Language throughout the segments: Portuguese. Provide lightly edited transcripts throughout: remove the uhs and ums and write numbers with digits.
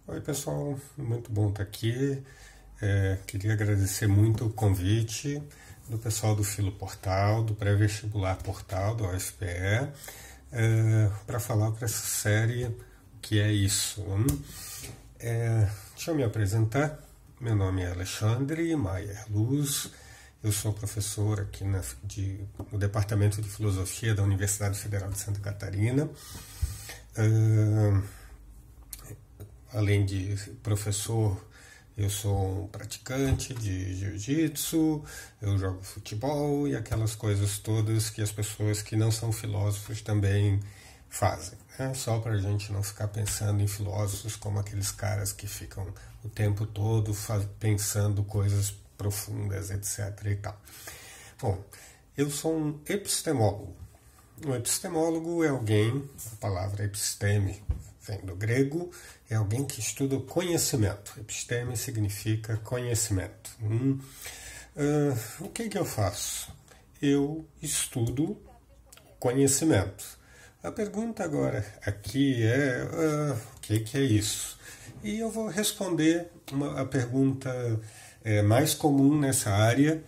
Oi pessoal, muito bom estar aqui. Queria agradecer muito o convite do pessoal do Filo Portal, do Pré-Vestibular Portal, da UFPE, para falar para essa série o que é isso. Deixa eu me apresentar. Meu nome é Alexandre Maier Luz, eu sou professor aqui no Departamento de Filosofia da Universidade Federal de Santa Catarina. Além de professor, eu sou um praticante de jiu-jitsu, eu jogo futebol e aquelas coisas todas que as pessoas que não são filósofos também fazem, né? Só para a gente não ficar pensando em filósofos como aqueles caras que ficam o tempo todo pensando coisas profundas, etc. e tal. Bom, eu sou um epistemólogo. Um epistemólogo é alguém, a palavra episteme vem do grego, é alguém que estuda o conhecimento. Episteme significa conhecimento. O que eu faço? Eu estudo conhecimento. A pergunta agora aqui é o que é isso? E eu vou responder a pergunta mais comum nessa área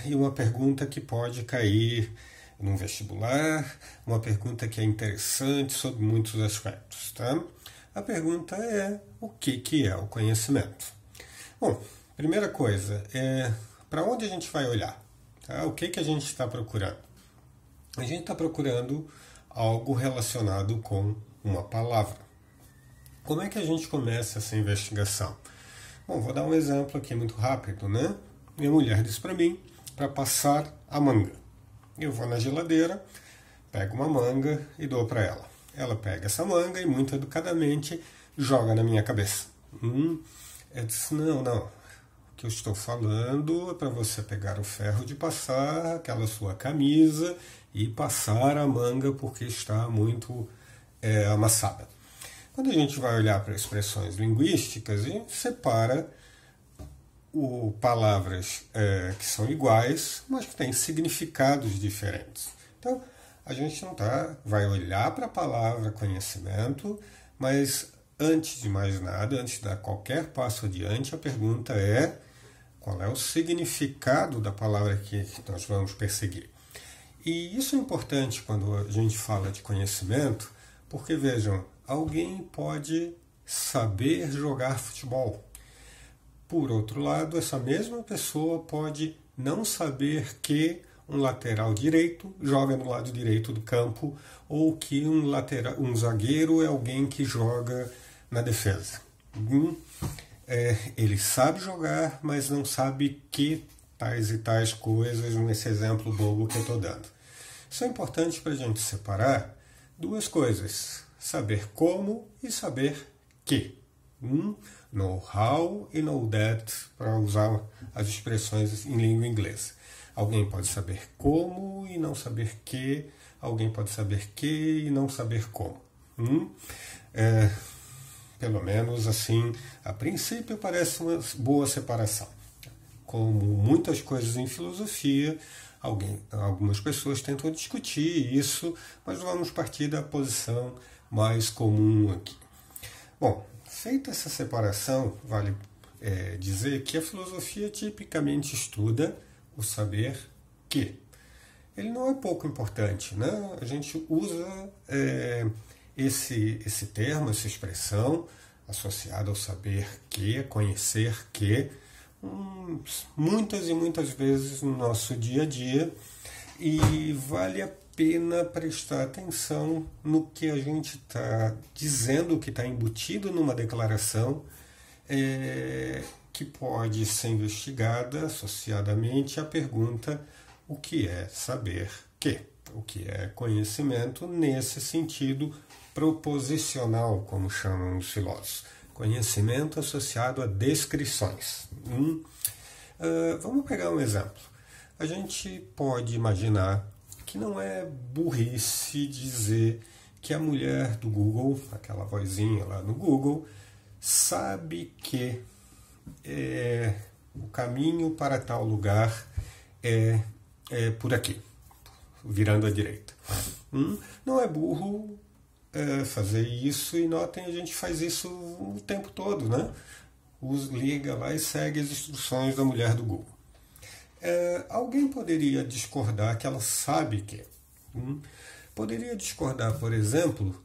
e uma pergunta que pode cair num vestibular, uma pergunta que é interessante sobre muitos aspectos, tá? A pergunta é o que é o conhecimento? Bom, primeira coisa, para onde a gente vai olhar? Tá? O que a gente está procurando? A gente está procurando algo relacionado com uma palavra. Como é que a gente começa essa investigação? Bom, vou dar um exemplo aqui muito rápido, né? Minha mulher disse para mim para passar a manga. Eu vou na geladeira, pego uma manga e dou para ela. Ela pega essa manga e muito educadamente joga na minha cabeça. Eu disse, não. O que eu estou falando é para você pegar o ferro de passar aquela sua camisa e passar a manga porque está muito amassada. Quando a gente vai olhar para expressões linguísticas, a gente separa palavras que são iguais, mas que têm significados diferentes. Então, a gente não vai olhar para a palavra conhecimento, mas antes de mais nada, antes de dar qualquer passo adiante, a pergunta é qual é o significado da palavra que nós vamos perseguir. E isso é importante quando a gente fala de conhecimento, porque, vejam, alguém pode saber jogar futebol. Por outro lado, essa mesma pessoa pode não saber que um lateral direito joga no lado direito do campo ou que um zagueiro é alguém que joga na defesa. Ele sabe jogar, mas não sabe que tais e tais coisas nesse exemplo bobo que eu estou dando. Isso é importante para a gente separar duas coisas: saber como e saber que. Know how e know that, para usar as expressões em língua inglesa. Alguém pode saber como e não saber que, alguém pode saber que e não saber como. Pelo menos assim, a princípio parece uma boa separação. Como muitas coisas em filosofia, algumas pessoas tentam discutir isso, mas vamos partir da posição mais comum aqui. Bom, feita essa separação, vale dizer que a filosofia tipicamente estuda o saber que. Ele não é pouco importante, né? A gente usa esse termo, essa expressão associada ao saber que, conhecer que, muitas e muitas vezes no nosso dia a dia, e vale a pena prestar atenção no que a gente está dizendo, que está embutido numa declaração que pode ser investigada associadamente à pergunta o que é saber que, o que é conhecimento nesse sentido proposicional, como chamam os filósofos. Conhecimento associado a descrições. Vamos pegar um exemplo. A gente pode imaginar que não é burrice dizer que a mulher do Google, aquela vozinha lá no Google, sabe que o caminho para tal lugar é por aqui, virando à direita. Não é burro fazer isso, e notem, a gente faz isso o tempo todo, né? Liga lá e segue as instruções da mulher do Google. Alguém poderia discordar que ela sabe que. Poderia discordar, por exemplo,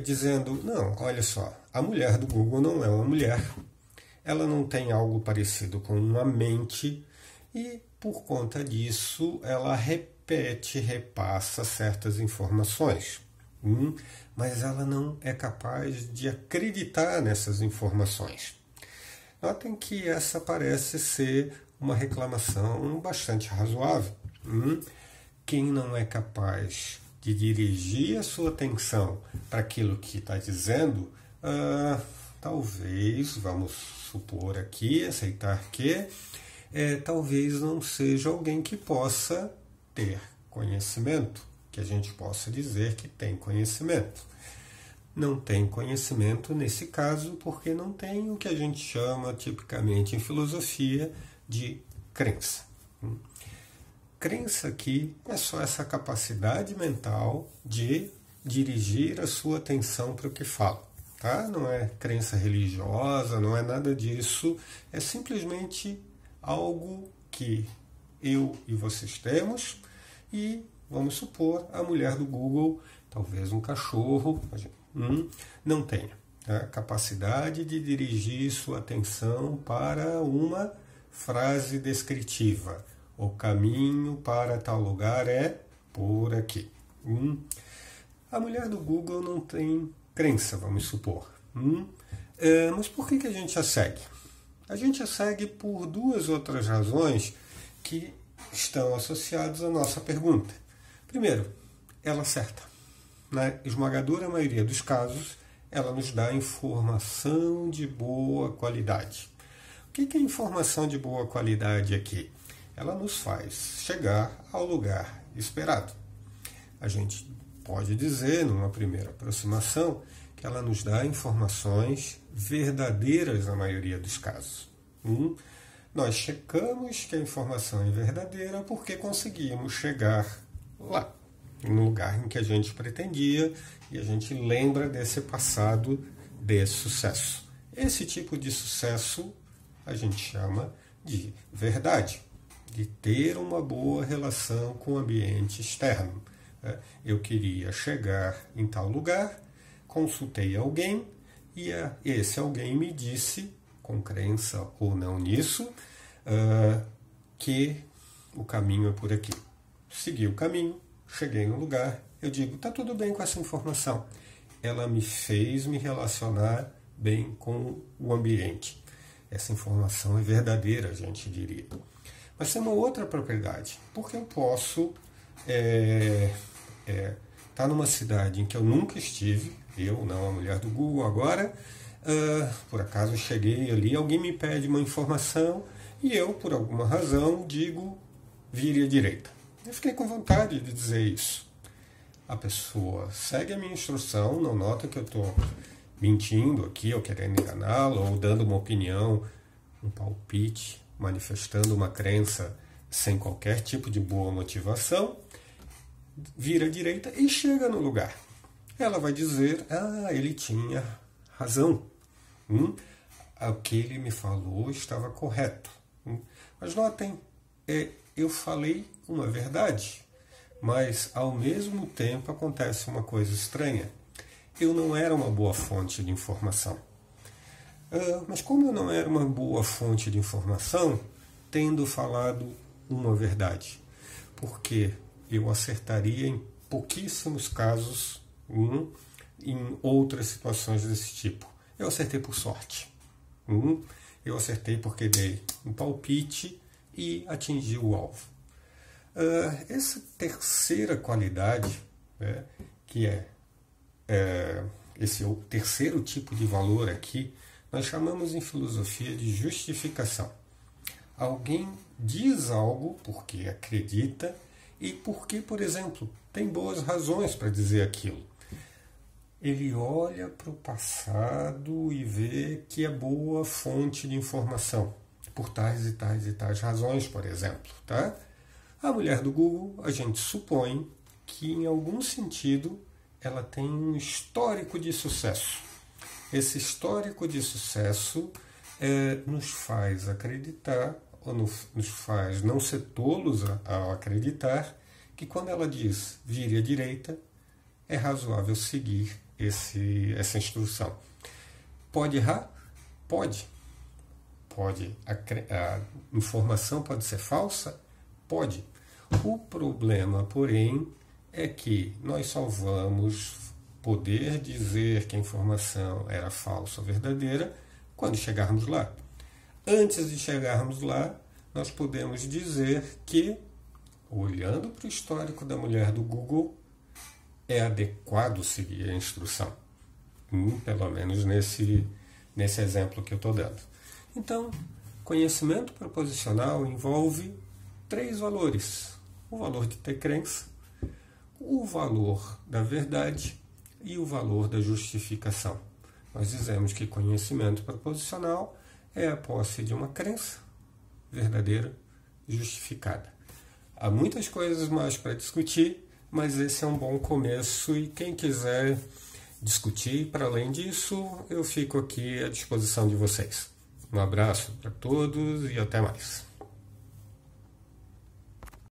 dizendo, não, olha só, a mulher do Google não é uma mulher, ela não tem algo parecido com uma mente, e por conta disso ela repete, repassa certas informações. Mas ela não é capaz de acreditar nessas informações. Notem que essa parece ser uma reclamação bastante razoável. Quem não é capaz de dirigir a sua atenção para aquilo que está dizendo, talvez, vamos supor aqui, aceitar que, talvez não seja alguém que possa ter conhecimento, que a gente possa dizer que tem conhecimento. Não tem conhecimento nesse caso porque não tem o que a gente chama tipicamente em filosofia de crença. Crença aqui é só essa capacidade mental de dirigir a sua atenção para o que fala. Tá? Não é crença religiosa, não é nada disso, é simplesmente algo que eu e vocês temos, e vamos supor a mulher do Google, talvez um cachorro, não tenha a capacidade de dirigir sua atenção para uma frase descritiva. O caminho para tal lugar é por aqui. A mulher do Google não tem crença, vamos supor. Mas por que a gente a segue? A gente a segue por duas outras razões que estão associadas à nossa pergunta. Primeiro, ela acerta. Na esmagadora maioria dos casos, ela nos dá informação de boa qualidade. O que é informação de boa qualidade aqui? Ela nos faz chegar ao lugar esperado. A gente pode dizer, numa primeira aproximação, que ela nos dá informações verdadeiras na maioria dos casos. Nós checamos que a informação é verdadeira porque conseguimos chegar lá, no lugar em que a gente pretendia, e a gente lembra desse passado de sucesso. Esse tipo de sucesso a gente chama de verdade, de ter uma boa relação com o ambiente externo. Eu queria chegar em tal lugar, consultei alguém, e esse alguém me disse, com crença ou não nisso, que o caminho é por aqui. Segui o caminho, cheguei no lugar, eu digo, está tudo bem com essa informação. Ela me fez me relacionar bem com o ambiente. Essa informação é verdadeira, a gente diria. Mas tem uma outra propriedade, porque eu posso estar numa cidade em que eu nunca estive, eu, não a mulher do Google agora, por acaso cheguei ali, alguém me pede uma informação e eu, por alguma razão, digo, vire à direita. Eu fiquei com vontade de dizer isso. A pessoa segue a minha instrução, não nota que eu estou mentindo aqui, ou querendo enganá-la, ou dando uma opinião, um palpite, manifestando uma crença sem qualquer tipo de boa motivação, vira à direita e chega no lugar. Ela vai dizer, ele tinha razão. O que ele me falou estava correto. Mas notem, eu falei uma verdade, mas ao mesmo tempo acontece uma coisa estranha. Eu não era uma boa fonte de informação. Mas como eu não era uma boa fonte de informação, tendo falado uma verdade, porque eu acertaria em pouquíssimos casos em outras situações desse tipo. Eu acertei por sorte. Eu acertei porque dei um palpite e atingi o alvo. Essa terceira qualidade, que é esse terceiro tipo de valor aqui, nós chamamos em filosofia de justificação. Alguém diz algo porque acredita e porque, por exemplo, tem boas razões para dizer aquilo. Ele olha para o passado e vê que é boa fonte de informação, por tais e tais e tais razões, por exemplo. Tá? A mulher do Google, a gente supõe que, em algum sentido, ela tem um histórico de sucesso. Esse histórico de sucesso nos faz acreditar, ou nos faz não ser tolos ao acreditar, que quando ela diz vire à direita, é razoável seguir essa instrução. Pode errar? Pode. A informação pode ser falsa? Pode. O problema, porém, é que nós só vamos poder dizer que a informação era falsa ou verdadeira quando chegarmos lá. Antes de chegarmos lá, nós podemos dizer que, olhando para o histórico da mulher do Google, é adequado seguir a instrução. Pelo menos nesse exemplo que eu estou dando. Então, conhecimento proposicional envolve 3 valores. O valor de ter crença, o valor da verdade e o valor da justificação. Nós dizemos que conhecimento proposicional é a posse de uma crença verdadeira e justificada. Há muitas coisas mais para discutir, mas esse é um bom começo e quem quiser discutir para além disso, eu fico aqui à disposição de vocês. Um abraço para todos e até mais.